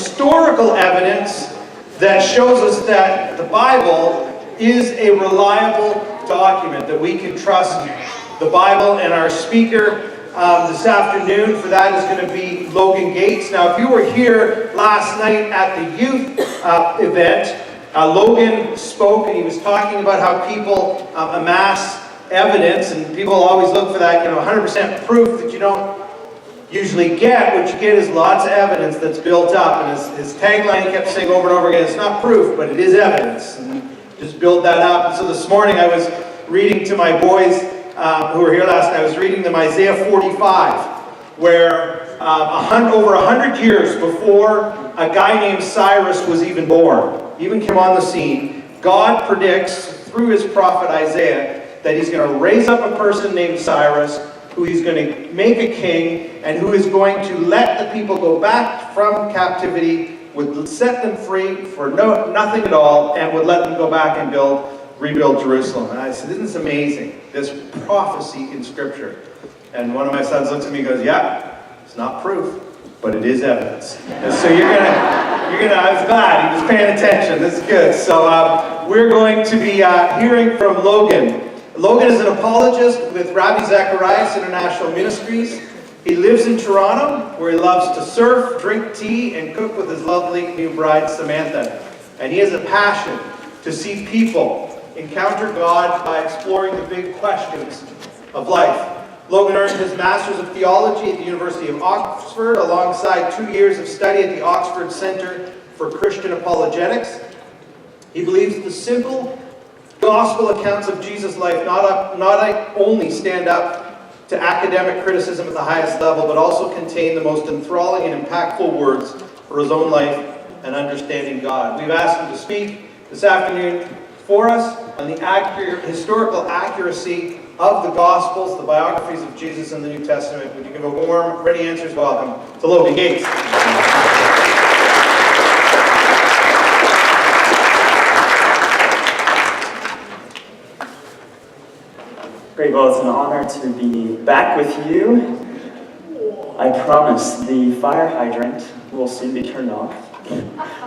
historical evidence that shows us that the Bible is a reliable document, that we can trust the Bible. And our speaker this afternoon for that is going to be Logan Gates. Now, if you were here last night at the youth event, Logan spoke and he was talking about how people amass evidence, and people always look for that, 100% proof that you don't usually get. What you get is lots of evidence that's built up, and his tagline he kept saying over and over again, it's not proof, but it is evidence, and just build that up. And so this morning I was reading to my boys who were here last night, I was reading them Isaiah 45, where over 100 years before a guy named Cyrus was even born, even came on the scene, God predicts through his prophet Isaiah that he's going to raise up a person named Cyrus, who he's going to make a king, and who is going to let the people go back from captivity, would set them free for nothing at all, and would let them go back and rebuild Jerusalem. And I said, isn't this amazing, this prophecy in Scripture? And one of my sons looks at me and goes, yeah, it's not proof, but it is evidence. And so I was glad he was paying attention. This is good. So we're going to be hearing from Logan. Logan is an apologist with Rabbi Zacharias International Ministries. He lives in Toronto, where he loves to surf, drink tea, and cook with his lovely new bride, Samantha. And he has a passion to see people encounter God by exploring the big questions of life. Logan earned his Master's of Theology at the University of Oxford, alongside 2 years of study at the Oxford Center for Christian Apologetics. He believes the simple gospel accounts of Jesus' life not only stand up to academic criticism at the highest level, but also contain the most enthralling and impactful words for his own life and understanding God. We've asked him to speak this afternoon for us on the historical accuracy of the Gospels, the biographies of Jesus in the New Testament. Would you give a warm, ready answers welcome to Logan Gates. Great, well, it's an honor to be back with you. I promise the fire hydrant will soon be turned off.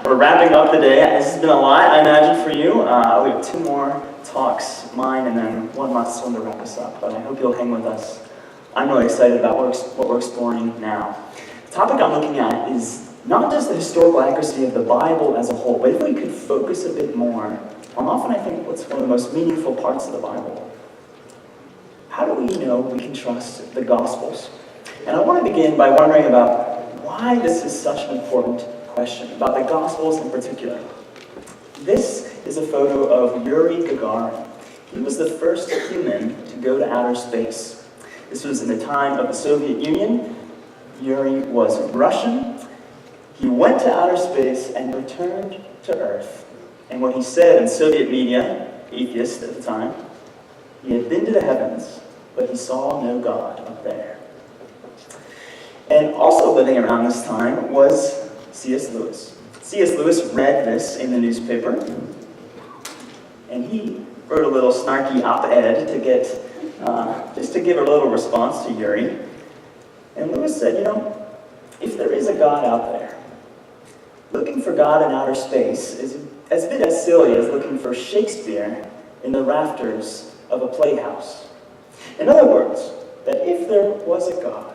We're wrapping up the day. This has been a lot, I imagine, for you. We have 2 more talks, mine, and then one last one to wrap us up. But I hope you'll hang with us. I'm really excited about what we're exploring now. The topic I'm looking at is not just the historical accuracy of the Bible as a whole, but if we could focus a bit more on often, I think, what's one of the most meaningful parts of the Bible. How do we know we can trust the Gospels? And I want to begin by wondering about why this is such an important question, about the Gospels in particular. This is a photo of Yuri Gagarin. He was the first human to go to outer space. This was in the time of the Soviet Union. Yuri was Russian. He went to outer space and returned to Earth. And what he said in Soviet media, atheist at the time, he had been to the heavens, but he saw no God up there. And also living around this time was C.S. Lewis. C.S. Lewis read this in the newspaper, and he wrote a little snarky op-ed just to give a little response to Yuri. And Lewis said, if there is a God out there, looking for God in outer space is a bit as silly as looking for Shakespeare in the rafters of a playhouse. In other words, that if there was a God,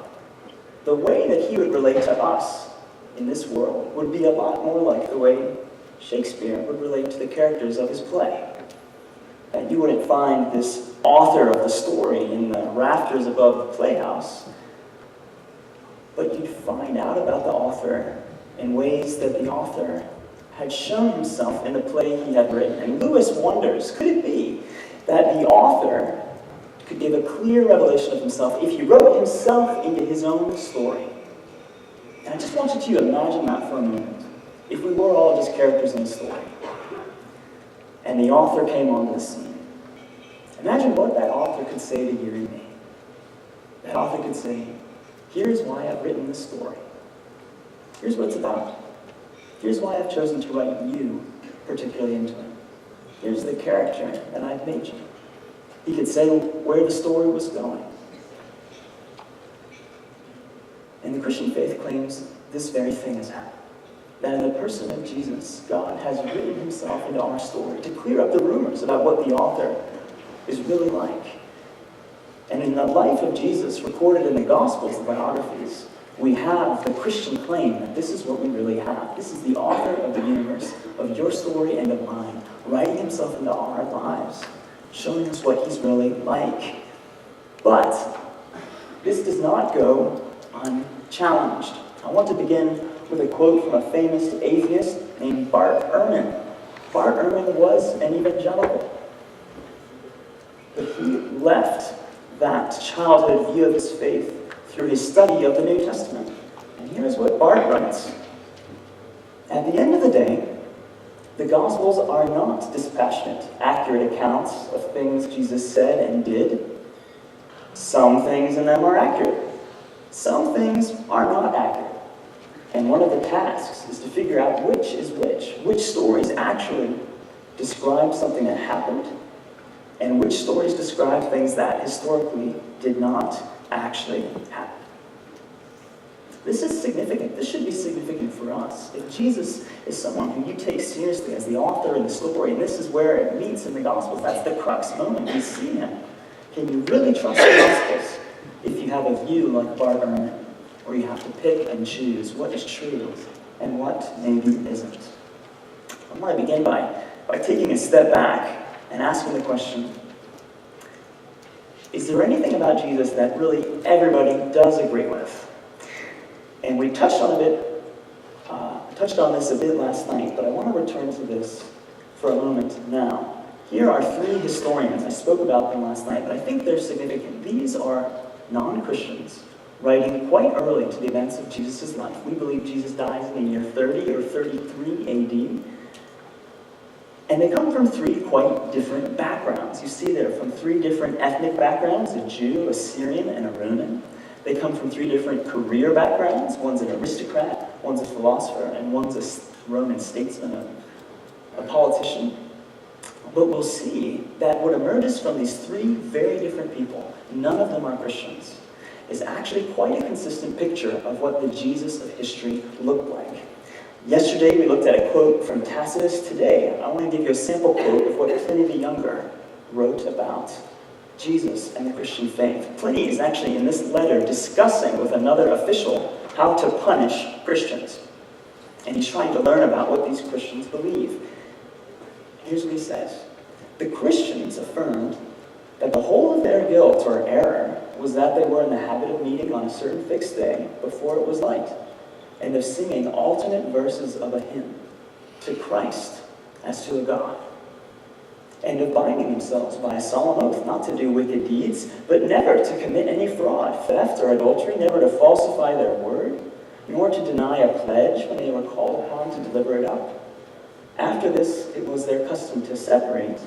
the way that he would relate to us in this world would be a lot more like the way Shakespeare would relate to the characters of his play. And you wouldn't find this author of the story in the rafters above the playhouse, but you'd find out about the author in ways that the author had shown himself in the play he had written. And Lewis wonders, could it be that the author could give a clear revelation of himself if he wrote himself into his own story? And I just want you to imagine that for a moment. If we were all just characters in a story, and the author came onto the scene, imagine what that author could say to you and me. That author could say, here's why I've written this story. Here's what it's about. Here's why I've chosen to write you particularly into it. Here's the character that I've made you. He could say where the story was going. And the Christian faith claims this very thing has happened. that in the person of Jesus, God has written himself into our story to clear up the rumors about what the author is really like. And in the life of Jesus recorded in the Gospels, the biographies, we have the Christian claim that this is what we really have. This is the author of the universe, of your story and of mine, writing himself into our lives, showing us what he's really like. But this does not go unchallenged. I want to begin with a quote from a famous atheist named Bart Ehrman. Bart Ehrman was an evangelical, but he left that childhood view of his faith through his study of the New Testament. And here's what Bart writes. At the end of the day, the Gospels are not dispassionate, accurate accounts of things Jesus said and did. Some things in them are accurate. Some things are not accurate. And one of the tasks is to figure out which is which stories actually describe something that happened, and which stories describe things that historically did not actually happen. This is significant. This should be significant for us. If Jesus is someone who you take seriously as the author of the story, and this is where it meets in the Gospels, that's the crux moment. We see him. Can you really trust the Gospels if you have a view like Bart Ehrman, where you have to pick and choose what is true and what maybe isn't? I want to begin by taking a step back and asking the question, is there anything about Jesus that really everybody does agree with? And we touched on this a bit last night, but I want to return to this for a moment now. Here are three historians. I spoke about them last night, but I think they're significant. These are non-Christians writing quite early to the events of Jesus' life. We believe Jesus dies in the year 30 or 33 AD. And they come from three quite different backgrounds. You see they're from three different ethnic backgrounds, a Jew, a Syrian, and a Roman. They come from three different career backgrounds. One's an aristocrat, one's a philosopher, and one's a Roman statesman, a politician. But we'll see that what emerges from these three very different people, none of them are Christians, is actually quite a consistent picture of what the Jesus of history looked like. Yesterday we looked at a quote from Tacitus. Today I want to give you a sample quote of what Pliny the Younger wrote about Jesus and the Christian faith. Pliny is actually in this letter discussing with another official how to punish Christians. And he's trying to learn about what these Christians believe. Here's what he says. The Christians affirmed that the whole of their guilt or error was that they were in the habit of meeting on a certain fixed day before it was light, and of singing alternate verses of a hymn to Christ as to a God, and of binding themselves by a solemn oath not to do wicked deeds, but never to commit any fraud, theft, or adultery, never to falsify their word, nor to deny a pledge when they were called upon to deliver it up. After this, it was their custom to separate,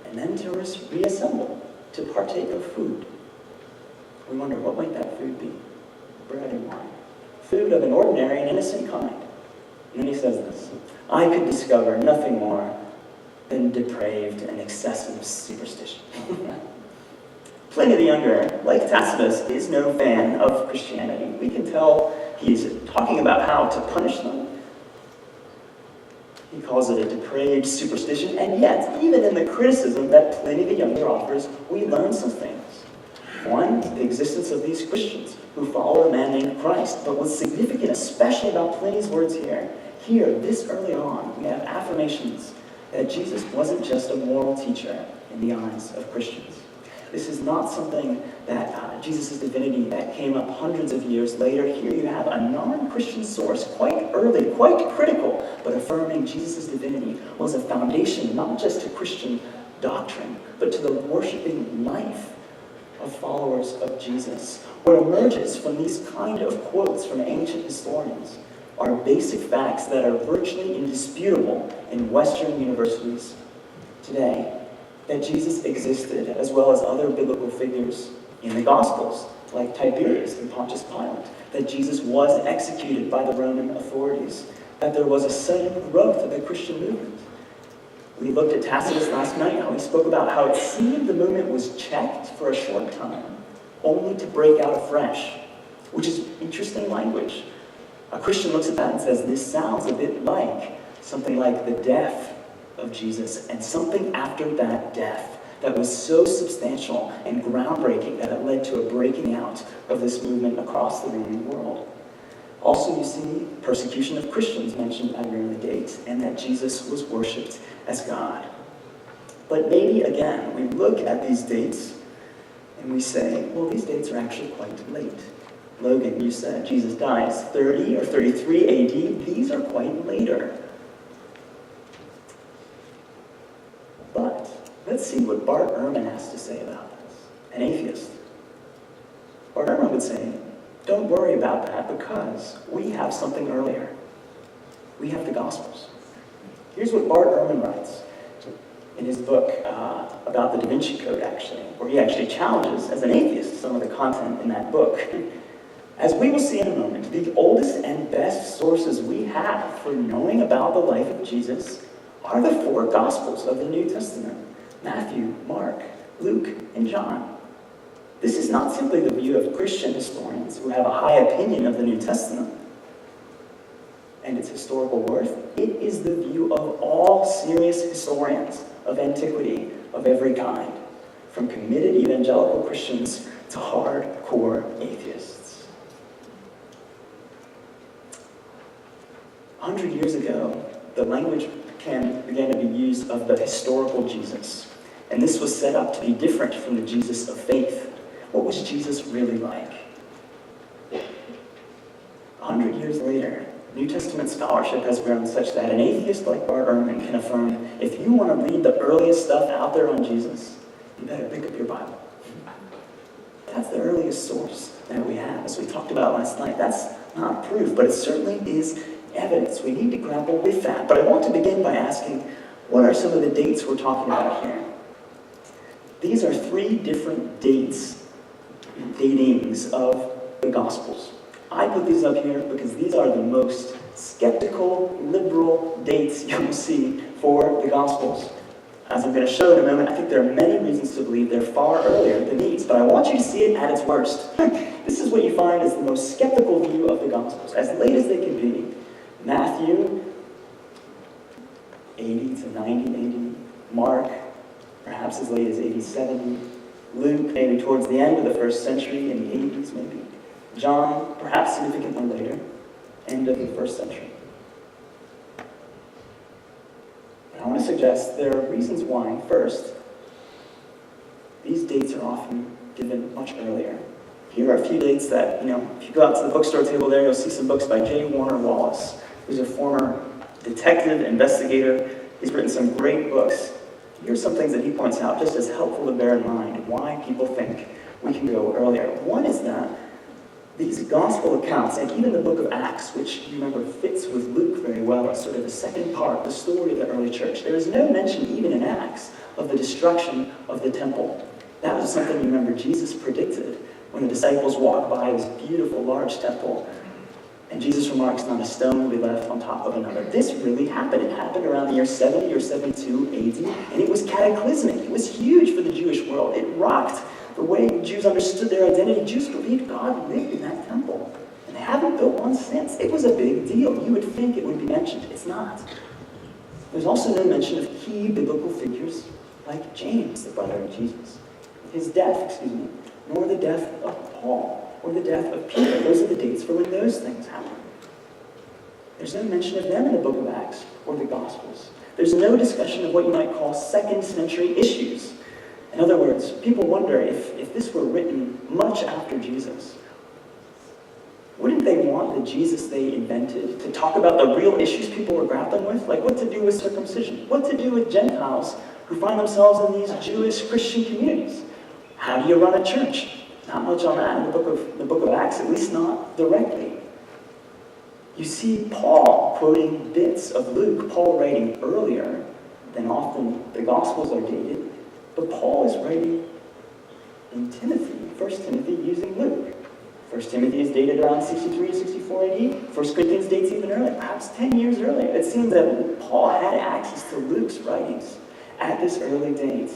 and then to reassemble, to partake of food. We wonder, what might that food be? Bread and wine. Food of an ordinary and innocent kind. And then he says this, I could discover nothing more than depraved and excessive superstition. Pliny the Younger, like Tacitus, is no fan of Christianity. We can tell he's talking about how to punish them. He calls it a depraved superstition, and yet, even in the criticism that Pliny the Younger offers, we learn some things. One, the existence of these Christians who follow a man named Christ. But what's significant, especially about Pliny's words here, this early on, we have affirmations that Jesus wasn't just a moral teacher in the eyes of Christians. This is not something that Jesus' divinity that came up hundreds of years later. Here you have a non-Christian source, quite early, quite critical, but affirming Jesus' divinity was a foundation not just to Christian doctrine, but to the worshiping life of followers of Jesus. What emerges from these kind of quotes from ancient historians are basic facts that are virtually indisputable in Western universities today. That Jesus existed, as well as other biblical figures in the Gospels, like Tiberius and Pontius Pilate. That Jesus was executed by the Roman authorities. That there was a sudden growth of the Christian movement. We looked at Tacitus last night, how he spoke about how it seemed the movement was checked for a short time, only to break out afresh, which is interesting language. A Christian looks at that and says, this sounds a bit like something like the death of Jesus and something after that death that was so substantial and groundbreaking that it led to a breaking out of this movement across the Roman world. Also, you see persecution of Christians mentioned at an early date, and that Jesus was worshipped as God. But maybe, again, we look at these dates and we say, well, these dates are actually quite late. Logan, you said Jesus dies 30 or 33 AD. These are quite later. But let's see what Bart Ehrman has to say about this, an atheist. Bart Ehrman would say, don't worry about that because we have something earlier. We have the Gospels. Here's what Bart Ehrman writes in his book about the Da Vinci Code, actually, where he actually challenges, as an atheist, some of the content in that book. As we will see in a moment, the oldest and best sources we have for knowing about the life of Jesus are the four Gospels of the New Testament: Matthew, Mark, Luke, and John. This is not simply the view of Christian historians who have a high opinion of the New Testament and its historical worth. It is the view of all serious historians of antiquity of every kind, from committed evangelical Christians to hardcore atheists. 100 years ago, the language began to be used of the historical Jesus, and this was set up to be different from the Jesus of faith. What was Jesus really like? 100 years later, New Testament scholarship has grown such that an atheist like Bart Ehrman can affirm, if you want to read the earliest stuff out there on Jesus, you better pick up your Bible. That's the earliest source that we have. As we talked about last night, that's not proof, but it certainly is evidence. We need to grapple with that. But I want to begin by asking, what are some of the dates we're talking about here? These are three different datings of the Gospels. I put these up here because these are the most skeptical, liberal dates you will see for the Gospels. As I'm going to show in a moment, I think there are many reasons to believe they're far earlier than these, but I want you to see it at its worst. This is what you find as the most skeptical view of the Gospels, as late as they can be. Matthew, 80 to 90 AD. Mark, perhaps as late as 80, 70. Luke, maybe towards the end of the first century, in the 80s maybe. John, perhaps significantly later, end of the first century. But I want to suggest there are reasons why. First, these dates are often given much earlier. Here are a few dates that, if you go out to the bookstore table there, you'll see some books by J. Warner Wallace, who's a former detective, investigator. He's written some great books. Here's some things that he points out just as helpful to bear in mind why people think we can go earlier. One is that these gospel accounts, and even the book of Acts, which you remember fits with Luke very well as sort of the second part, the story of the early church. There is no mention, even in Acts, of the destruction of the temple. That was something you remember Jesus predicted when the disciples walked by this beautiful, large temple. And Jesus remarks, not a stone will be left on top of another. This really happened. It happened around the year 70 or 72 AD, and it was cataclysmic. It was huge for the Jewish world. It rocked the way Jews understood their identity. Jews believed God lived in that temple, and they haven't built one since. It was a big deal. You would think it would be mentioned. It's not. There's also no mention of key biblical figures like James, the brother of Jesus. His death, nor the death of Paul, or the death of Peter. Those are the dates for when those things happen. There's no mention of them in the book of Acts or the Gospels. There's no discussion of what you might call second century issues. In other words, people wonder if this were written much after Jesus, wouldn't they want the Jesus they invented to talk about the real issues people were grappling with? Like what to do with circumcision, what to do with Gentiles who find themselves in these Jewish Christian communities. How do you run a church? Not much on that in the book of Acts, at least not directly. You see Paul quoting bits of Luke, Paul writing earlier than often the Gospels are dated, but Paul is writing in Timothy, 1 Timothy, using Luke. 1 Timothy is dated around 63 to 64 AD. 1 Corinthians dates even earlier, perhaps 10 years earlier. It seems that Paul had access to Luke's writings at this early date.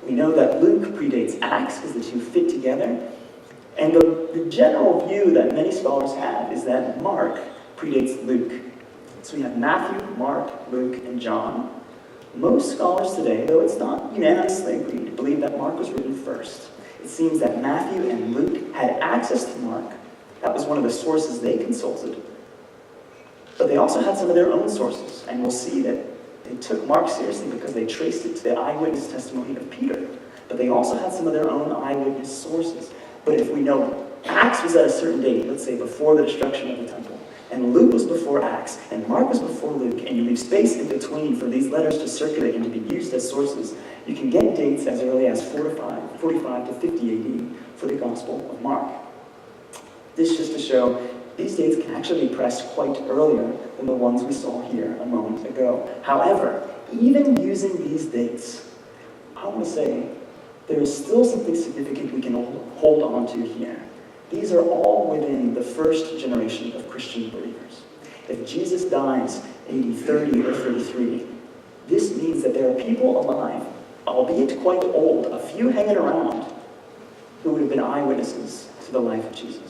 We know that Luke predates Acts because the two fit together. And the general view that many scholars have is that Mark predates Luke. So we have Matthew, Mark, Luke, and John. Most scholars today, though it's not unanimously agreed, believe that Mark was written first. It seems that Matthew and Luke had access to Mark. That was one of the sources they consulted. But they also had some of their own sources, and we'll see that they took Mark seriously because they traced it to the eyewitness testimony of Peter. But they also had some of their own eyewitness sources. But if we know Acts was at a certain date, let's say before the destruction of the temple, and Luke was before Acts, and Mark was before Luke, and you leave space in between for these letters to circulate and to be used as sources, you can get dates as early as 45 to 50 AD for the Gospel of Mark. This just to show these dates can actually be pressed quite earlier than the ones we saw here a moment ago. However, even using these dates, I want to say there is still something significant we can hold on to here. These are all within the first generation of Christian believers. If Jesus dies AD 30 or 33, this means that there are people alive, albeit quite old, a few hanging around, who would have been eyewitnesses to the life of Jesus.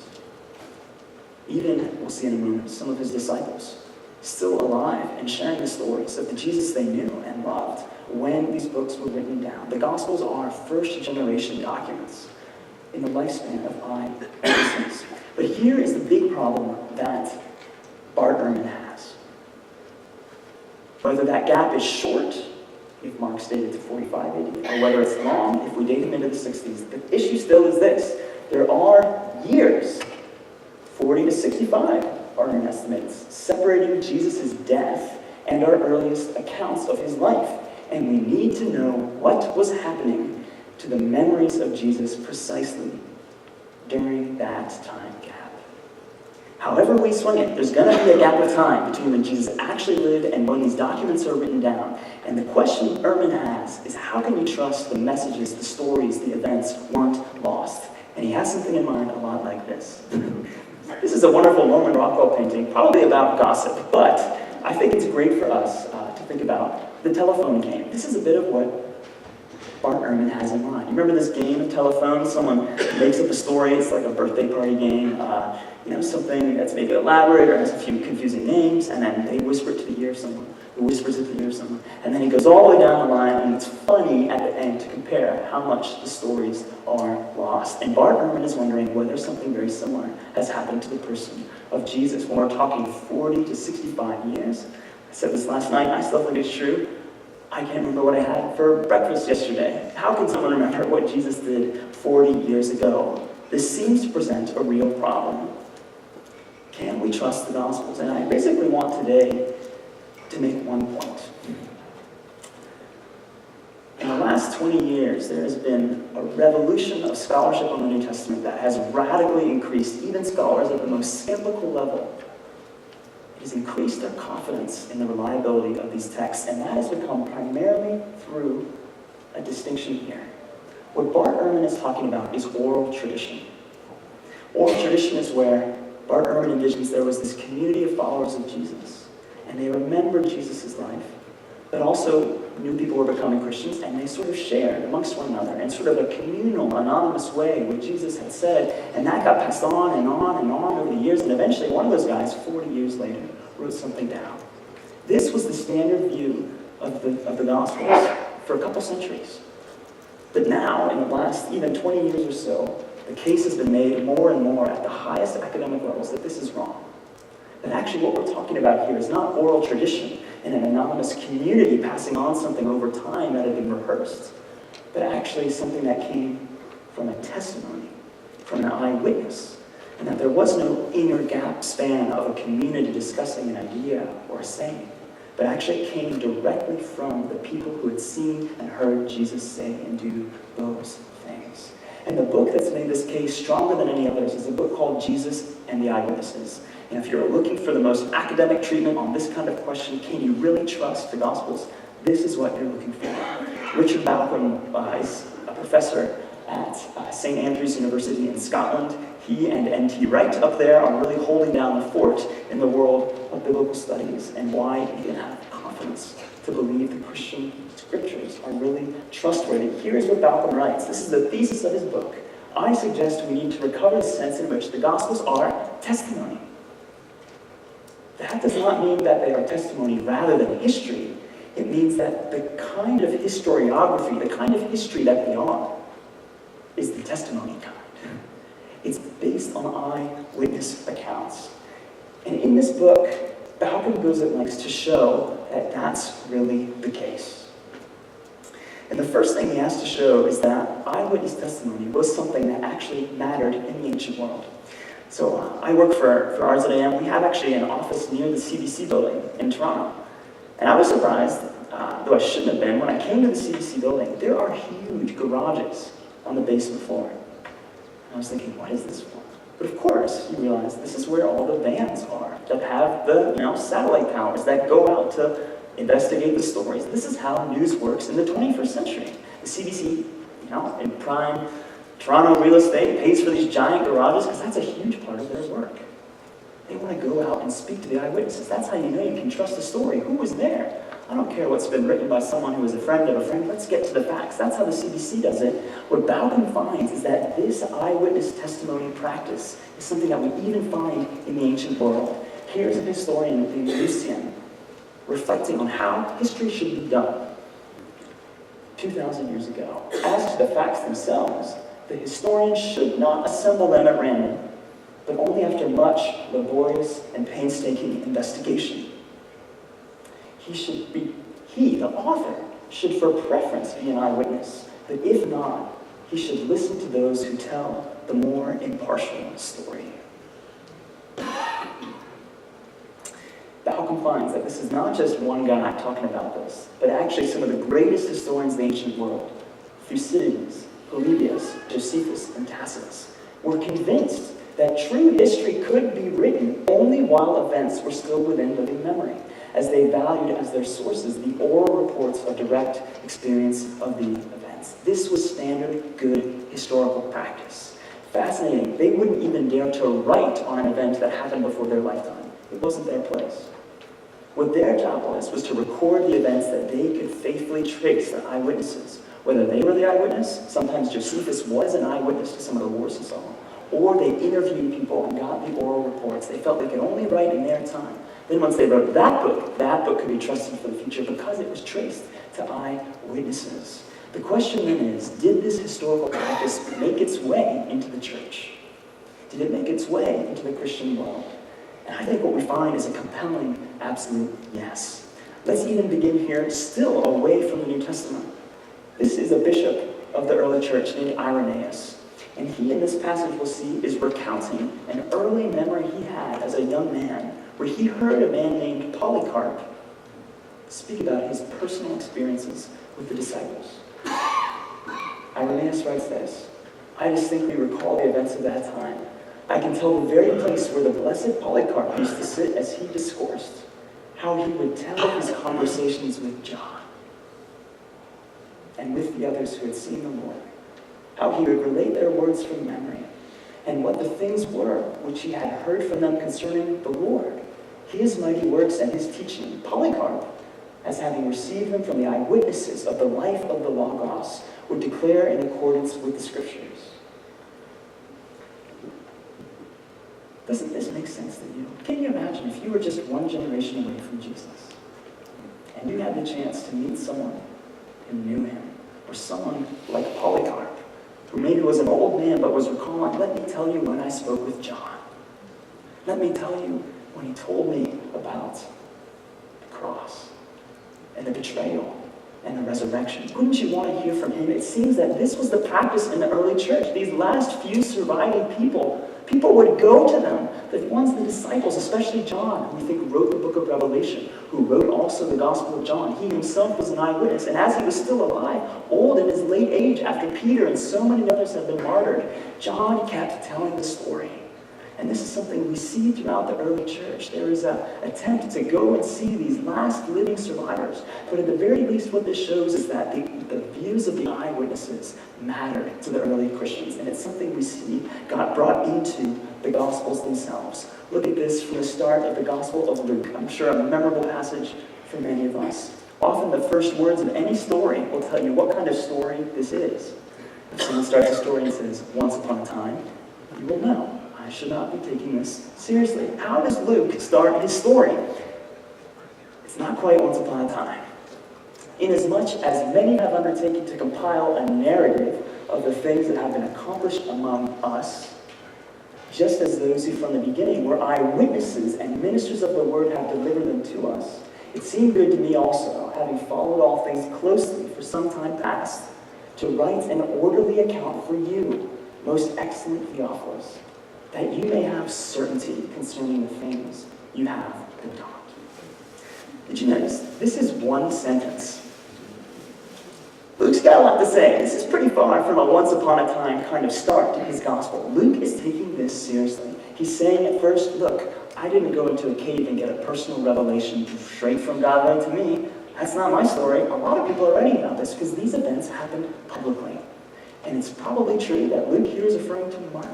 Even, we'll see in a moment, some of his disciples still alive and sharing the stories of the Jesus they knew and loved when these books were written down. The Gospels are first-generation documents in the lifespan of eyewitnesses. But here is the big problem that Bart Ehrman has. Whether that gap is short, if Mark's dated to 45 AD, or whether it's long, if we date him into the 60s, the issue still is this. There are years, 40 to 65, are in estimates, separating Jesus' death and our earliest accounts of his life. And we need to know what was happening to the memories of Jesus precisely during that time gap. However we swing it, there's going to be a gap of time between when Jesus actually lived and when these documents are written down. And the question Ehrman has is, how can you trust the messages, the stories, the events weren't lost? And he has something in mind a lot like this. This is a wonderful Norman Rockwell painting, probably about gossip, but I think it's great for us to think about the telephone game. This is a bit of what Bart Ehrman has in mind. You remember this game of telephone? Someone makes up a story, it's like a birthday party game, something that's maybe elaborate or has a few confusing names, and then they whisper it to the ear of someone, who whispers it to the ear of someone, and then it goes all the way down the line, and it's funny at the end to compare how much the stories are lost. And Bart Ehrman is wondering whether something very similar has happened to the person of Jesus. When we're talking 40 to 65 years, I said this last night, I still think it's true. I can't remember what I had for breakfast yesterday. How can someone remember what Jesus did 40 years ago? This seems to present a real problem. Can we trust the Gospels? And I basically want today to make one point. In the last 20 years, there has been a revolution of scholarship on the New Testament that has radically increased even scholars at the most skeptical level. It has increased their confidence in the reliability of these texts, and that has become primarily through a distinction here. What Bart Ehrman is talking about is oral tradition. Oral tradition is where Bart Ehrman envisions there was this community of followers of Jesus, and they remembered Jesus' life, but also new people were becoming Christians, and they sort of shared amongst one another in sort of a communal, anonymous way what Jesus had said, and that got passed on and on and on over the years, and eventually one of those guys, 40 years later, wrote something down. This was the standard view of the Gospels for a couple centuries. But now, in the last even 20 years or so, the case has been made more and more at the highest academic levels that this is wrong. That actually what we're talking about here is not oral tradition in an anonymous community passing on something over time that had been rehearsed, but actually something that came from a testimony, from an eyewitness, and that there was no inner gap span of a community discussing an idea or a saying, but actually it came directly from the people who had seen and heard Jesus say and do those things. And the book that's made this case stronger than any others is a book called Jesus and the Eyewitnesses. And if you're looking for the most academic treatment on this kind of question, can you really trust the Gospels? This is what you're looking for. Richard Balcom is a professor at St. Andrews University in Scotland. He and N.T. Wright up there are really holding down the fort in the world of biblical studies and why you can have confidence to believe the Christian scriptures are really trustworthy. Here's what Balcom writes. This is the thesis of his book I suggest we need to recover the sense in which the Gospels are testimony. That does not mean that they are testimony rather than history. It means that the kind of historiography, the kind of history that they are, is the testimony kind. It's based on eyewitness accounts. And in this book, Bauckham goes at lengths to show that that's really the case. And the first thing he has to show is that eyewitness testimony was something that actually mattered in the ancient world. So I work for RZAM. We have actually an office near the CBC building in Toronto. And I was surprised, though I shouldn't have been, when I came to the CBC building, there are huge garages on the basement floor. And I was thinking, what is this for? But of course, you realize this is where all the vans are that have the satellite towers that go out to investigate the stories. This is how news works in the 21st century. The CBC, in prime Toronto real estate, pays for these giant garages because that's a huge part of their work. They want to go out and speak to the eyewitnesses. That's how you know you can trust the story. Who was there? I don't care what's been written by someone who was a friend of a friend. Let's get to the facts. That's how the CBC does it. What Bauckham finds is that this eyewitness testimony practice is something that we even find in the ancient world. Here's a historian named Lucian reflecting on how history should be done 2,000 years ago. As to the facts themselves, the historian should not assemble them at random, but only after much laborious and painstaking investigation. He, the author, should for preference be an eyewitness, but if not, he should listen to those who tell the more impartial story. Bauckham finds that this is not just one guy talking about this, but actually some of the greatest historians of the ancient world, Thucydides, Polybius, Josephus, and Tacitus, were convinced that true history could be written only while events were still within living memory, as they valued as their sources the oral reports of direct experience of the events. This was standard good historical practice. Fascinating. They wouldn't even dare to write on an event that happened before their lifetime. It wasn't their place. What their job was to record the events that they could faithfully trace the eyewitnesses. Whether they were the eyewitness, sometimes Josephus was an eyewitness to some of the wars he saw, or they interviewed people and got the oral reports. They felt they could only write in their time. Then once they wrote that book could be trusted for the future because it was traced to eyewitnesses. The question then is, did this historical practice make its way into the church? Did it make its way into the Christian world? And I think what we find is a compelling, absolute yes. Let's even begin here, still away from the New Testament. This is a bishop of the early church named Irenaeus. And he, in this passage we'll see, is recounting an early memory he had as a young man, where he heard a man named Polycarp speak about his personal experiences with the disciples. Irenaeus writes this: I distinctly recall the events of that time. I can tell the very place where the blessed Polycarp used to sit as he discoursed, how he would tell his conversations with John and with the others who had seen the Lord, how he would relate their words from memory, and what the things were which he had heard from them concerning the Lord, his mighty works and his teaching. Polycarp, as having received them from the eyewitnesses of the life of the Logos, would declare in accordance with the Scriptures. Doesn't this make sense to you? Can you imagine if you were just one generation away from Jesus, and you had the chance to meet someone who knew him, or someone like Polycarp, who maybe was an old man but was recalling, let me tell you when I spoke with John. Let me tell you when he told me about the cross and the betrayal and the resurrection. Wouldn't you want to hear from him? It seems that this was the practice in the early church. These last few surviving people would go to them. The ones, the disciples, especially John, who we think wrote the book of Revelation, who wrote also the Gospel of John. He himself was an eyewitness. And as he was still alive, old in his late age, after Peter and so many others had been martyred, John kept telling the story. And this is something we see throughout the early church. There is an attempt to go and see these last living survivors. But at the very least, what this shows is that the views of the eyewitnesses mattered to the early Christians. And it's something we see got brought into the Gospels themselves. Look at this from the start of the Gospel of Luke. I'm sure a memorable passage for many of us. Often the first words of any story will tell you what kind of story this is. If someone starts a story and says, once upon a time, you will know. I should not be taking this seriously. How does Luke start his story? It's not quite once upon a time. Inasmuch as many have undertaken to compile a narrative of the things that have been accomplished among us, just as those who from the beginning were eyewitnesses and ministers of the word have delivered them to us, it seemed good to me also, having followed all things closely for some time past, to write an orderly account for you, most excellent Theophilus, that you may have certainty concerning the things you have been taught. Did you notice? This is one sentence. Luke's got a lot to say. This is pretty far from a once upon a time kind of start to his gospel. Luke is taking this seriously. He's saying at first, look, I didn't go into a cave and get a personal revelation straight from God right to me. That's not my story. A lot of people are writing about this because these events happened publicly. And it's probably true that Luke here is referring to Mark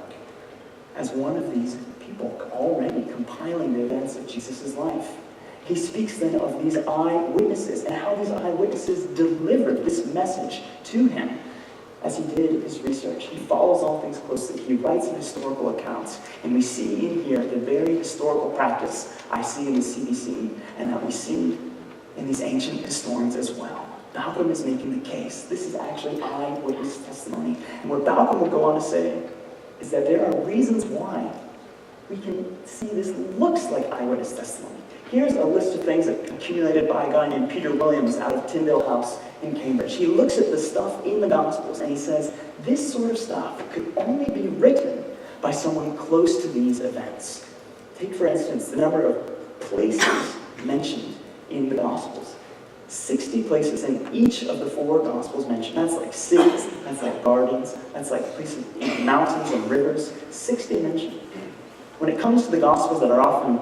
as one of these people already compiling the events of Jesus' life. He speaks then of these eyewitnesses and how these eyewitnesses delivered this message to him as he did his research. He follows all things closely. He writes historical accounts. And we see in here the very historical practice I see in the CBC and that we see in these ancient historians as well. Malcolm is making the case. This is actually eyewitness testimony. And what Malcolm will go on to say is that there are reasons why we can see this looks like eyewitness testimony. Here's a list of things that accumulated by a guy named Peter Williams out of Tyndale House in Cambridge. He looks at the stuff in the Gospels and he says, this sort of stuff could only be written by someone close to these events. Take, for instance, the number of places mentioned in the Gospels. 60 places in each of the 4 Gospels mentioned. That's like cities, that's like gardens, that's like places, mountains and rivers. 60 mentioned. When it comes to the Gospels that are often,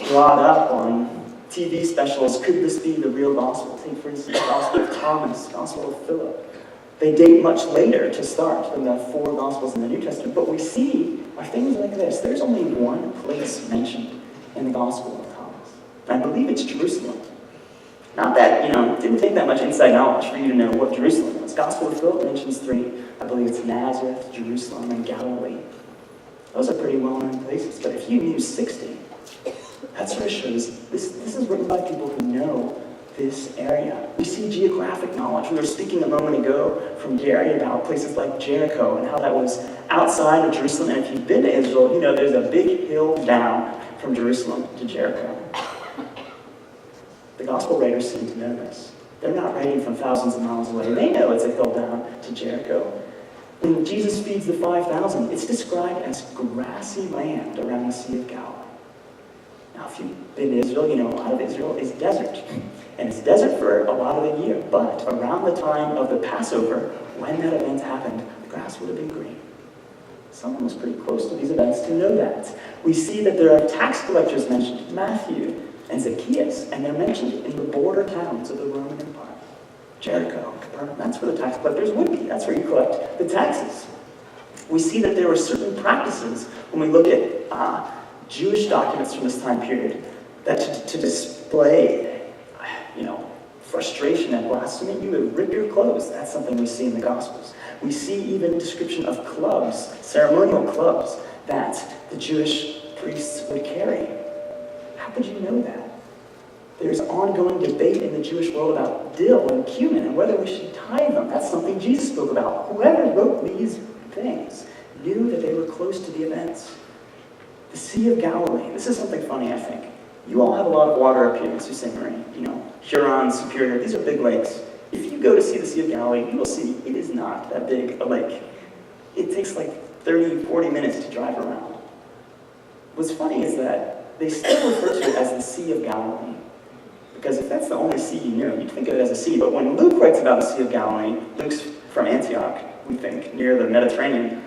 brought up on TV specials, could this be the real gospel? Take, for instance, the Gospel of Thomas, Gospel of Philip. They date much later to start than the 4 Gospels in the New Testament. But we see are things like this. There's only one place mentioned in the Gospel of Thomas. I believe it's Jerusalem. Not that, it didn't take that much inside knowledge for you to know what Jerusalem was. Gospel of Philip mentions 3. I believe it's Nazareth, Jerusalem, and Galilee. Those are pretty well-known places. But if you knew 60, that sort of shows this is written by people who know this area. We see geographic knowledge. We were speaking a moment ago from Gary about places like Jericho and how that was outside of Jerusalem. And if you've been to Israel, there's a big hill down from Jerusalem to Jericho. The gospel writers seem to know this. They're not writing from thousands of miles away. They know it's a hill down to Jericho. When Jesus feeds the 5,000, it's described as grassy land around the Sea of Galilee. Now, if you've been to Israel, a lot of Israel is desert. And it's desert for a lot of the year. But around the time of the Passover, when that event happened, the grass would have been green. Someone was pretty close to these events to know that. We see that there are tax collectors mentioned, Matthew and Zacchaeus, and they're mentioned in the border towns of the Roman Empire. Jericho, Capernaum, that's where the tax collectors would be. That's where you collect the taxes. We see that there were certain practices when we look at Jewish documents from this time period that to display, frustration and blasphemy, you would rip your clothes. That's something we see in the Gospels. We see even a description of clubs, ceremonial clubs, that the Jewish priests would carry. How could you know that? There's ongoing debate in the Jewish world about dill and cumin and whether we should tithe them. That's something Jesus spoke about. Whoever wrote these things knew that they were close to the events. The Sea of Galilee. This is something funny, I think. You all have a lot of water up here in Sault Ste. Marie. Huron, Superior. These are big lakes. If you go to see the Sea of Galilee, you will see it is not that big a lake. It takes like 30, 40 minutes to drive around. What's funny is that they still refer to it as the Sea of Galilee. Because if that's the only sea you know, you'd think of it as a sea. But when Luke writes about the Sea of Galilee, Luke's from Antioch, we think, near the Mediterranean.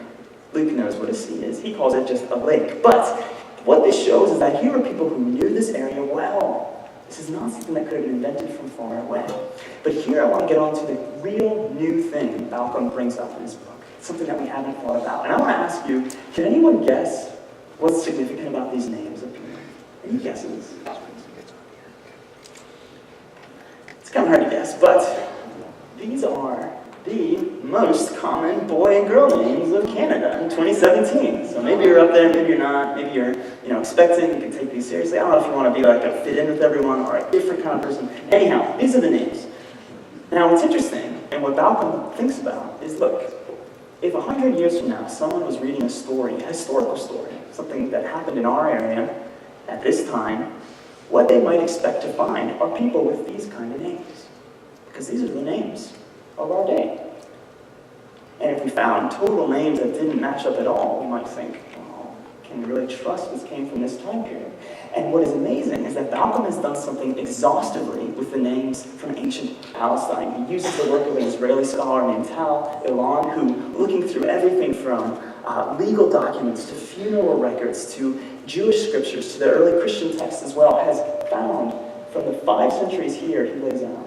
Luke knows what a sea is. He calls it just a lake. But what this shows is that here are people who knew this area well. This is not something that could have been invented from far away. But here I want to get on to the real new thing Malcolm brings up in his book. It's something that we haven't thought about. And I want to ask you, can anyone guess what's significant about these names up here? Any guesses? It's kind of hard to guess, but these are the most common boy and girl names of Canada in 2017. So maybe you're up there, maybe you're not, maybe you're expecting, you can take these seriously. I don't know if you want to be like a fit in with everyone or a different kind of person. Anyhow, these are the names. Now what's interesting, and what Balcom thinks about, is look, if 100 years from now someone was reading a story, a historical story, something that happened in our area at this time, what they might expect to find are people with these kind of names. Because these are the names of our day. And if we found total names that didn't match up at all, we might think, well, can we really trust this came from this time period? And what is amazing is that Balcom has done something exhaustively with the names from ancient Palestine. He uses the work of an Israeli scholar named Tal Ilan, who, looking through everything from legal documents to funeral records to Jewish scriptures to the early Christian texts as well, has found from the 5 centuries here, he lays out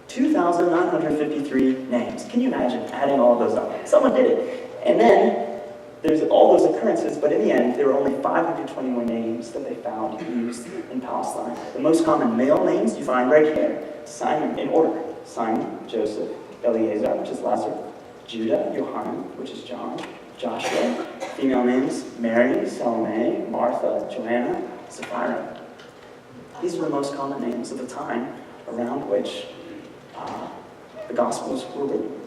2,953 names. Can you imagine adding all of those up? Someone did it. And then there's all those occurrences, but in the end, there were only 521 names that they found used in Palestine. The most common male names you find right here. Simon, in order. Simon, Joseph, Eliezer, which is Lazarus, Judah, Johannan, which is John, Joshua. Female names, Mary, Salome, Martha, Joanna, Sapphira. These are the most common names of the time around which the Gospels were written.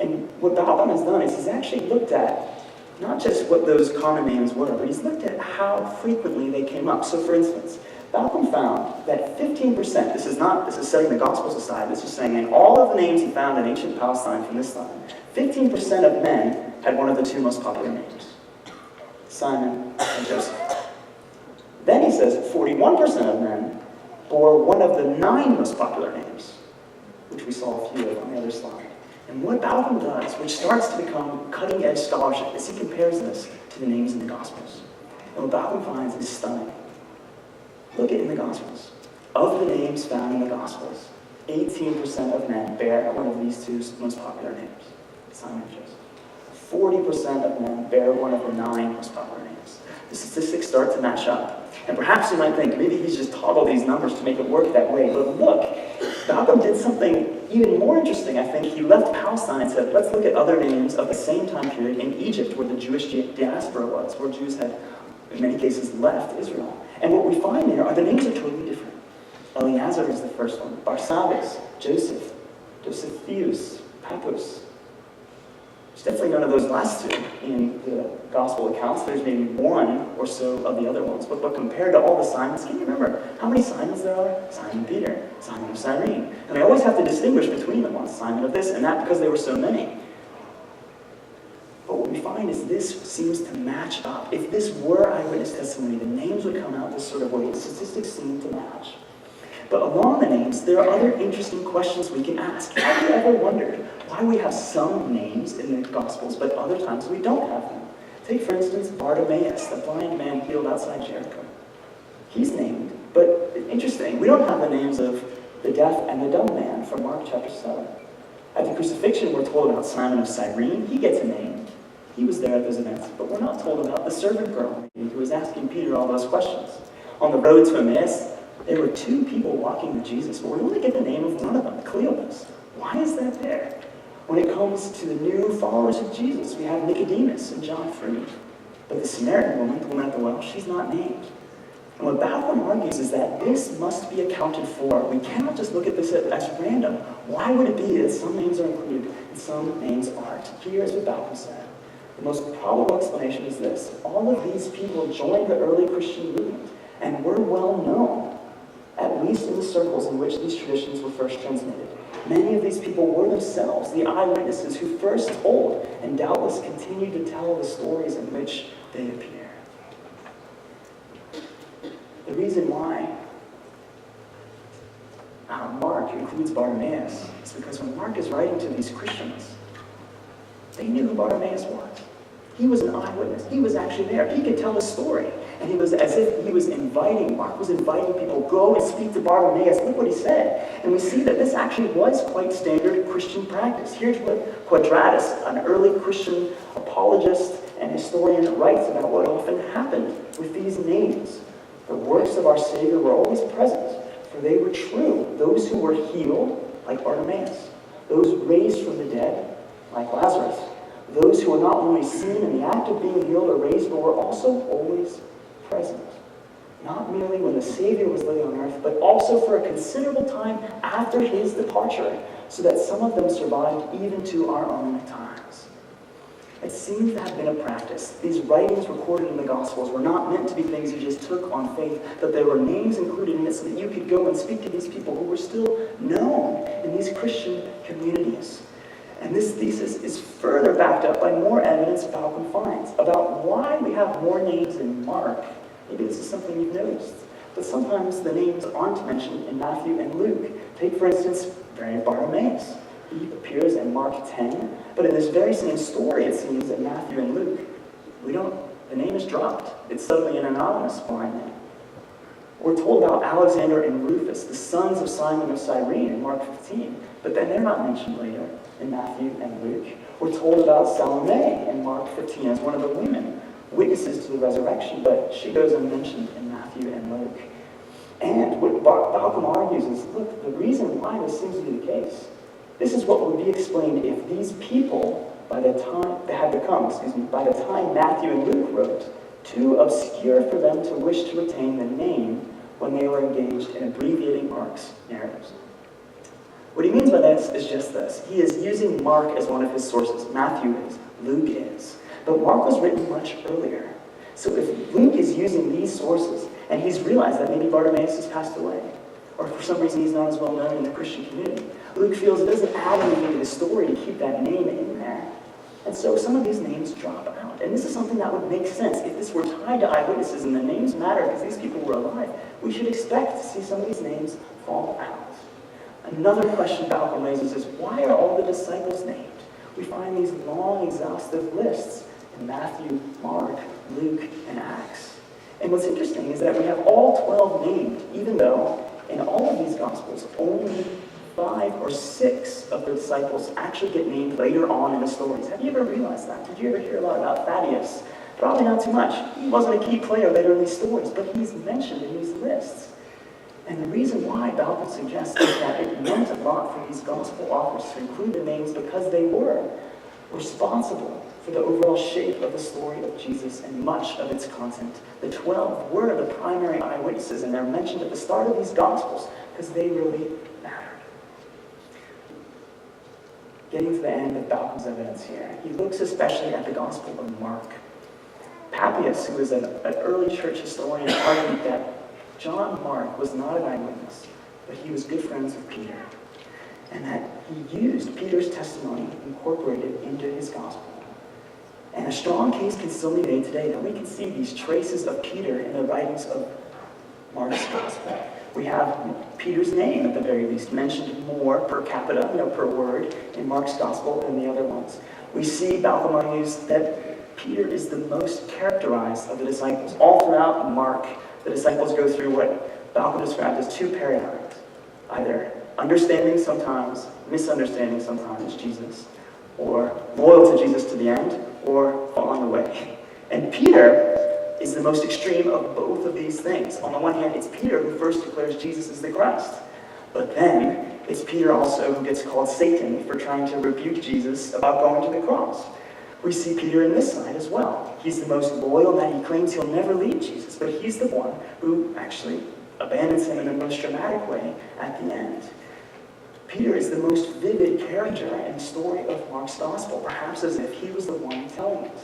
And what Balcom has done is he's actually looked at not just what those common names were, but he's looked at how frequently they came up. So for instance, Balcom found that 15%, this is setting the Gospels aside, this is saying in all of the names he found in ancient Palestine from this time, 15% of men had one of the 2 most popular names, Simon and Joseph. Then he says 41% of men bore one of the 9 most popular names, which we saw a few of on the other slide. And what Balcom does, which starts to become cutting-edge scholarship, is he compares this to the names in the Gospels. And what Balcom finds is stunning. Look at in the Gospels. Of the names found in the Gospels, 18% of men bear one of these 2 most popular names, Simon and Joseph. 40% of men bear one of the 9 most popular names. The statistics start to match up. And perhaps you might think, maybe he's just toggled these numbers to make it work that way. But look, Balcom did something even more interesting, I think. He left Palestine and said, let's look at other names of the same time period in Egypt, where the Jewish diaspora was, where Jews had, in many cases, left Israel. And what we find there are the names are totally different. Eliezer is the first one. Barsabbas, Joseph, Josephus, Pappus. There's definitely none of those last 2 in the gospel accounts. There's maybe 1 or so of the other ones. But compared to all the Simons, can you remember how many Simons there are? Simon Peter, Simon of Cyrene. And they always have to distinguish between the ones, Simon of this and that, because there were so many. But what we find is this seems to match up. If this were eyewitness testimony, the names would come out this sort of way. The statistics seem to match. But along the names, there are other interesting questions we can ask. Have you ever wondered why we have some names in the Gospels, but other times we don't have them? Take, for instance, Bartimaeus, the blind man healed outside Jericho. He's named, but interesting, we don't have the names of the deaf and the dumb man from Mark chapter 7. At the crucifixion, we're told about Simon of Cyrene. He gets a name. He was there at those events, but we're not told about the servant girl who was asking Peter all those questions. On the road to Emmaus, there were 2 people walking with Jesus, but we only get the name of one of them, Cleopas. Why is that there? When it comes to the new followers of Jesus, we have Nicodemus in John 3. But the Samaritan woman, the woman at the well, she's not named. And what Balcom argues is that this must be accounted for. We cannot just look at this as random. Why would it be that some names are included and some names aren't? Here's what Balcom said. The most probable explanation is this. All of these people joined the early Christian movement and were well known, at least in the circles in which these traditions were first transmitted. Many of these people were themselves the eyewitnesses who first told and doubtless continue to tell the stories in which they appear. The reason why Mark includes Bartimaeus is because when Mark is writing to these Christians, they knew who Bartimaeus was. He was an eyewitness. He was actually there. He could tell the story. And he was as if he was Mark was inviting people, go and speak to Bartimaeus. Look what he said. And we see that this actually was quite standard Christian practice. Here's what Quadratus, an early Christian apologist and historian, writes about what often happened with these names. The works of our Savior were always present, for they were true. Those who were healed, like Bartimaeus. Those raised from the dead, like Lazarus. Those who were not only seen in the act of being healed or raised, but were also always present. Not merely when the Savior was living on earth, but also for a considerable time after his departure, so that some of them survived even to our own times. It seems to have been a practice. These writings recorded in the Gospels were not meant to be things you just took on faith, but there were names included in it so that you could go and speak to these people who were still known in these Christian communities. And this thesis is further backed up by more evidence Malcolm finds about why we have more names in Mark. Maybe this is something you've noticed. But sometimes the names aren't mentioned in Matthew and Luke. Take, for instance, Bartimaeus. He appears in Mark 10, but in this very same story, it seems, in Matthew and Luke, the name is dropped. It's suddenly an anonymous blind man. We're told about Alexander and Rufus, the sons of Simon of Cyrene, in Mark 15, but then they're not mentioned later in Matthew and Luke. We're told about Salome in Mark 15 as one of the women, witnesses to the resurrection, but she goes unmentioned in Matthew and Luke. And what Malcolm argues is, look, the reason why this seems to be the case, this is what would be explained if these people, by the time Matthew and Luke wrote, too obscure for them to wish to retain the name when they were engaged in abbreviating Mark's narratives. What he means by this is just this. He is using Mark as one of his sources. Matthew is, Luke is. But Mark was written much earlier. So if Luke is using these sources, and he's realized that maybe Bartimaeus has passed away, or for some reason he's not as well known in the Christian community, Luke feels it doesn't add anything to the story to keep that name in there. And so some of these names drop out. And this is something that would make sense. If this were tied to eyewitnesses and the names matter because these people were alive, we should expect to see some of these names fall out. Another question Malcolm raises is, why are all the disciples named? We find these long, exhaustive lists in Matthew, Mark, Luke, and Acts. And what's interesting is that we have all 12 named, even though in all of these Gospels, only 5 or 6 of the disciples actually get named later on in the stories. Have you ever realized that? Did you ever hear a lot about Thaddeus? Probably not too much. He wasn't a key player later in these stories, but he's mentioned in these lists. And the reason why Malcolm suggests is that it meant a lot for these gospel authors to include the names because they were responsible for the overall shape of the story of Jesus and much of its content. The 12 were the primary eyewitnesses, and they're mentioned at the start of these gospels because they really mattered. Getting to the end of Malcolm's evidence here, he looks especially at the Gospel of Mark. Papias, who is an early church historian, argued that John Mark was not an eyewitness, but he was good friends with Peter, and that he used Peter's testimony incorporated into his gospel. And a strong case can still be made today that we can see these traces of Peter in the writings of Mark's gospel. We have Peter's name, at the very least, mentioned more per capita, per word, in Mark's gospel than the other ones. We see Malcolm argues that Peter is the most characterized of the disciples. All throughout Mark, the disciples go through what Malcolm described as 2 paradigms. Either understanding sometimes, misunderstanding sometimes Jesus, or loyal to Jesus to the end, or falling away. And Peter is the most extreme of both of these things. On the one hand, it's Peter who first declares Jesus is the Christ. But then, it's Peter also who gets called Satan for trying to rebuke Jesus about going to the cross. We see Peter in this side as well. He's the most loyal, that he claims he'll never leave Jesus, but he's the one who actually abandons him in the most dramatic way at the end. Peter is the most vivid character in the story of Mark's gospel, perhaps as if he was the one telling it.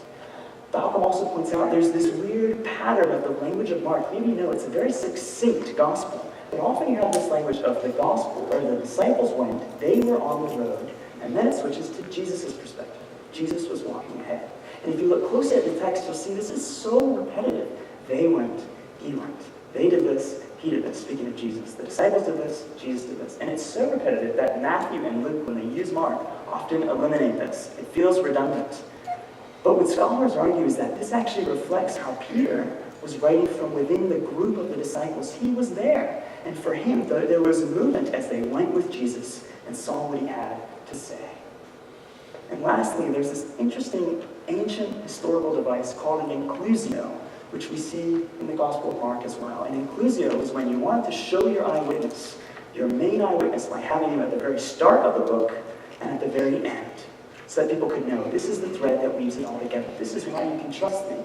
Malcolm also points out there's this weird pattern of the language of Mark. Maybe you know it's a very succinct gospel, but often you have this language of the gospel where the disciples went, they were on the road, and then it switches to Jesus' perspective. Jesus was walking ahead. And if you look closely at the text, you'll see this is so repetitive. They went, he went. They did this, he did this. Speaking of Jesus, the disciples did this, Jesus did this. And it's so repetitive that Matthew and Luke, when they use Mark, often eliminate this. It feels redundant. But what scholars argue is that this actually reflects how Peter was writing from within the group of the disciples. He was there. And for him, there was a movement as they went with Jesus and saw what he had to say. And lastly, there's this interesting ancient historical device called an inclusio, which we see in the Gospel of Mark as well. An inclusio is when you want to show your eyewitness, your main eyewitness, by having him at the very start of the book and at the very end. so that people could know, this is the thread that weaves it all together. This is why you can trust me.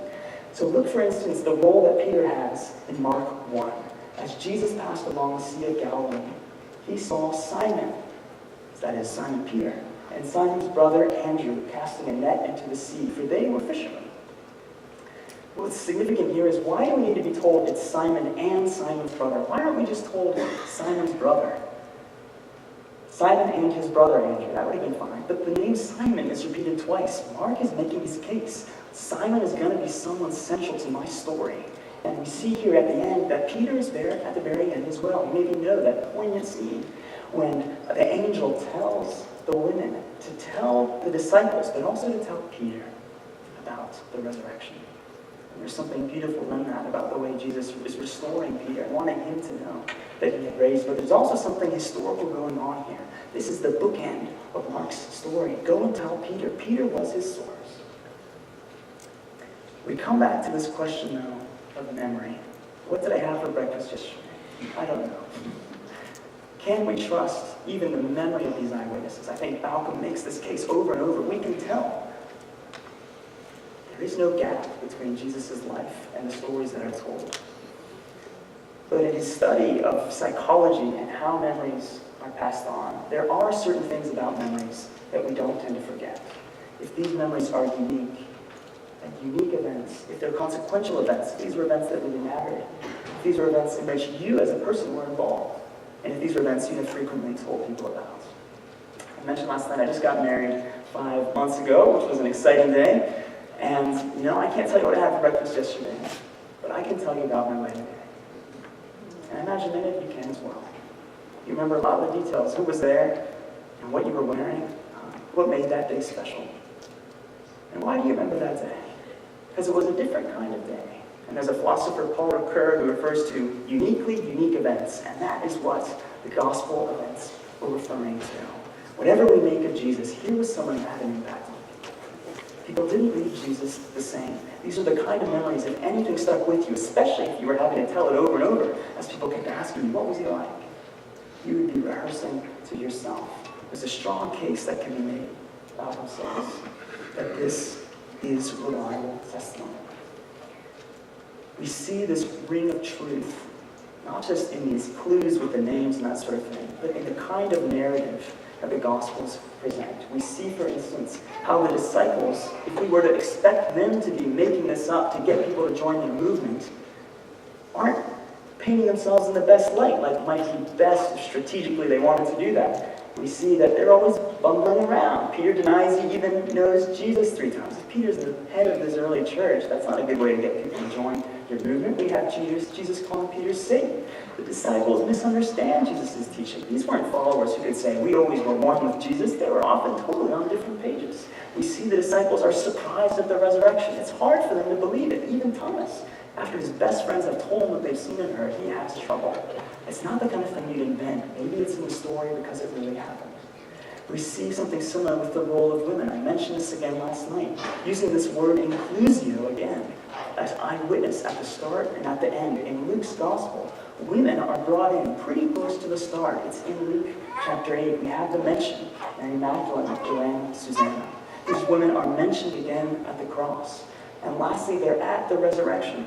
So look, for instance, the role that Peter has in Mark 1. As Jesus passed along the Sea of Galilee, he saw Simon, that is Simon Peter, and Simon's brother Andrew casting a net into the sea, for they were fishermen. What's significant here is, why do we need to be told it's Simon and Simon's brother? Why aren't we just told Simon's brother? Simon and his brother Andrew, that would have been fine. But the name Simon is repeated twice. Mark is making his case. Simon is going to be someone central to my story. And we see here at the end that Peter is there at the very end as well. You maybe know that poignant scene when the angel tells the women to tell the disciples, but also to tell Peter about the resurrection. And there's something beautiful in that, about the way Jesus is restoring Peter, wanting him to know that he had raised. But there's also something historical going on here. This is the bookend of Mark's story. Go and tell Peter. Peter was his source. We come back to this question, though, of memory. What did I have for breakfast yesterday? I don't know. Can we trust even the memory of these eyewitnesses? I think Malcolm makes this case over and over. We can tell. There is no gap between Jesus' life and the stories that are told. But in his study of psychology and how memories are passed on, there are certain things about memories that we don't tend to forget. If these memories are unique, and unique events, if they're consequential events, if these were events that really mattered, if these were events in which you as a person were involved, and if these were events you have frequently told people about. I mentioned last night I just got married 5 months ago, which was an exciting day. And, I can't tell you what I had for breakfast yesterday, but I can tell you about my wedding day. And I imagine many of you can as well. You remember a lot of the details, who was there, and what you were wearing, what made that day special. And why do you remember that day? Because it was a different kind of day. And there's a philosopher, Paul Ricoeur, who refers to uniquely unique events, and that is what the gospel events were referring to. Whatever we make of Jesus, here was someone who had an impact on people. People didn't leave Jesus the same. These are the kind of memories, if anything stuck with you, especially if you were having to tell it over and over, as people kept asking you, what was he like? You would be rehearsing to yourself. There's a strong case that can be made about themselves, that this is reliable testimony. We see this ring of truth, not just in these clues with the names and that sort of thing, but in the kind of narrative that the Gospels present. We see, for instance, how the disciples, if we were to expect them to be making this up to get people to join their movement, aren't painting themselves in the best light, like might be best if strategically they wanted to do that. We see that they're always bumbling around. Peter denies he even knows Jesus 3 times. If Peter's the head of this early church, that's not a good way to get people to join your movement. We have Jesus calling Peter Satan. The disciples misunderstand Jesus' teaching. These weren't followers who could say, we always were one with Jesus. They were often totally on different pages. We see the disciples are surprised at the resurrection. It's hard for them to believe it. Even Thomas, after his best friends have told him what they've seen and heard, he has trouble. It's not the kind of thing you'd invent. Maybe it's in the story because it really happened. We see something similar with the role of women. I mentioned this again last night, using this word inclusio again, as eyewitness at the start and at the end. In Luke's gospel, women are brought in pretty close to the start. It's in Luke chapter 8. We have the mention, Mary Magdalene, Joanne, Susanna. These women are mentioned again at the cross. And lastly, they're at the resurrection.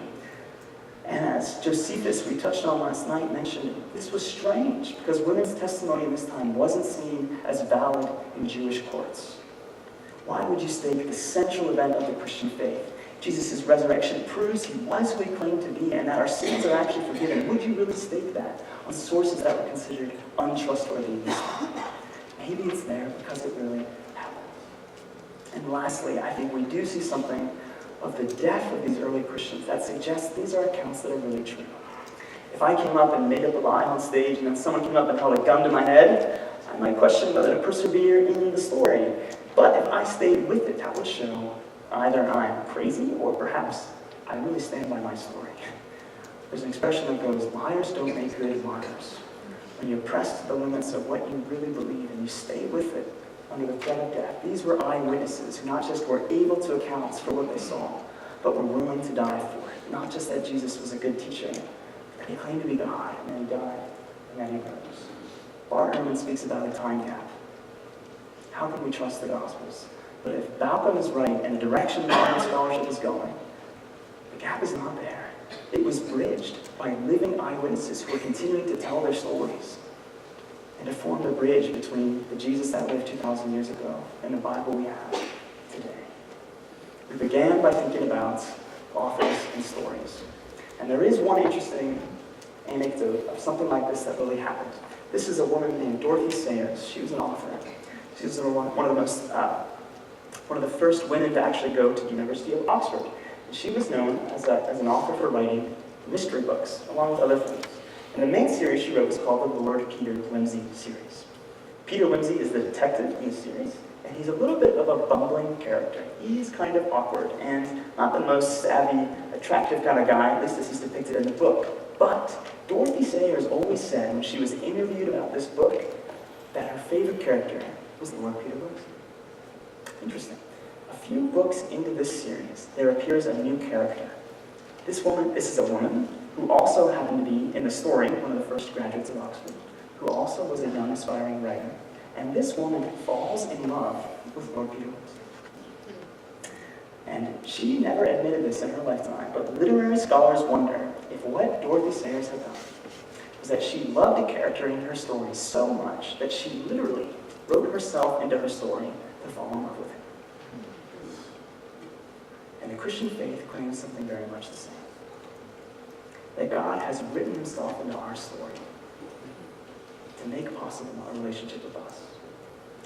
And as Josephus, we touched on last night, mentioned, this was strange because women's testimony in this time wasn't seen as valid in Jewish courts. Why would you stake the central event of the Christian faith? Jesus' resurrection proves he was who he claimed to be and that our sins are actually forgiven. Would you really stake that on sources that were considered untrustworthy in this time? Maybe it's there because it really happened. And lastly, I think we do see something of the death of these early Christians that suggests these are accounts that are really true. If I came up and made up a lie on stage and then someone came up and held a gun to my head, I might question whether to persevere in the story. But if I stayed with it, that would show either I'm crazy or perhaps I really stand by my story. There's an expression that goes, liars don't make good martyrs. When you're pressed to the limits of what you really believe and you stay with it, under the threat of death. These were eyewitnesses who not just were able to account for what they saw, but were willing to die for it. Not just that Jesus was a good teacher, but he claimed to be God, and then he died, and then he rose. Bart Ehrman speaks about a time gap. How can we trust the Gospels? But if Malcolm is right and the direction modern scholarship is going, the gap is not there. It was bridged by living eyewitnesses who are continuing to tell their stories and to form the bridge between the Jesus that lived 2,000 years ago and the Bible we have today. We began by thinking about authors and stories. And there is one interesting anecdote of something like this that really happened. This is a woman named Dorothy Sayers. She was an author. She was one of the first women to actually go to the University of Oxford. And she was known as an author for writing mystery books, along with other things. And the main series she wrote was called the Lord Peter Wimsey series. Peter Wimsey is the detective in the series, and he's a little bit of a bumbling character. He's kind of awkward and not the most savvy, attractive kind of guy, at least as he's depicted in the book. But Dorothy Sayers always said when she was interviewed about this book that her favorite character was the Lord Peter Wimsey. Interesting. A few books into this series, there appears a new character. This is a woman who also happened to be, in the story, one of the first graduates of Oxford, who also was a young aspiring writer. And this woman falls in love with Lord Peter Wimsey. And she never admitted this in her lifetime, but literary scholars wonder if what Dorothy Sayers had done was that she loved a character in her story so much that she literally wrote herself into her story to fall in love with him. And the Christian faith claims something very much the same. That God has written himself into our story to make possible a relationship with us.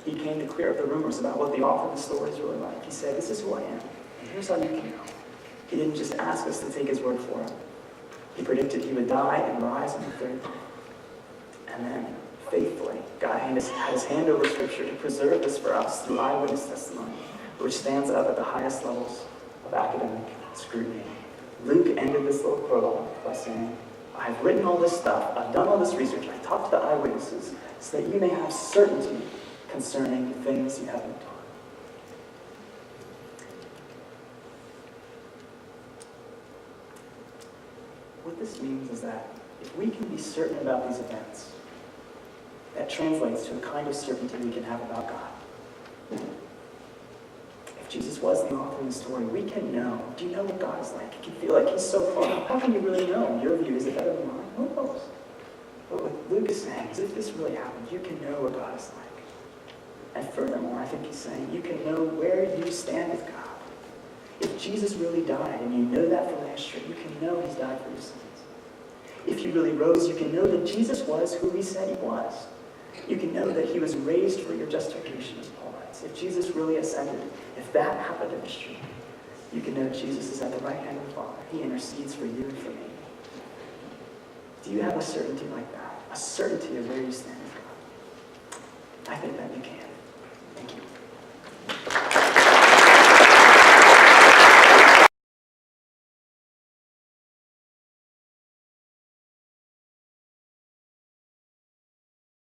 He came to clear up the rumors about what the author of the story is really like. He said, this is who I am, and here's how you can know. He didn't just ask us to take his word for it. He predicted he would die and rise on the third day. And then, faithfully, God had his hand over Scripture to preserve this for us through eyewitness testimony, which stands up at the highest levels of academic scrutiny. Luke ended this little prologue by saying, I've written all this stuff, I've done all this research, I talked to the eyewitnesses, so that you may have certainty concerning the things you have been taught. What this means is that if we can be certain about these events, that translates to a kind of certainty we can have about God. If Jesus was the author of the story, we can know. Do you know what God is like? You can feel like he's so far. How can you really know? Your view, is it better than mine? Who knows? But what Luke is saying is if this really happened, you can know what God is like. And furthermore, I think he's saying you can know where you stand with God. If Jesus really died, and you know that from the history, you can know he's died for your sins. If he really rose, you can know that Jesus was who he said he was. You can know that he was raised for your justification, as Paul writes. If Jesus really ascended, if that happened in history, you can know Jesus is at the right hand of the Father. He intercedes for you and for me. Do you have a certainty like that? A certainty of where you stand with God? I think that you can.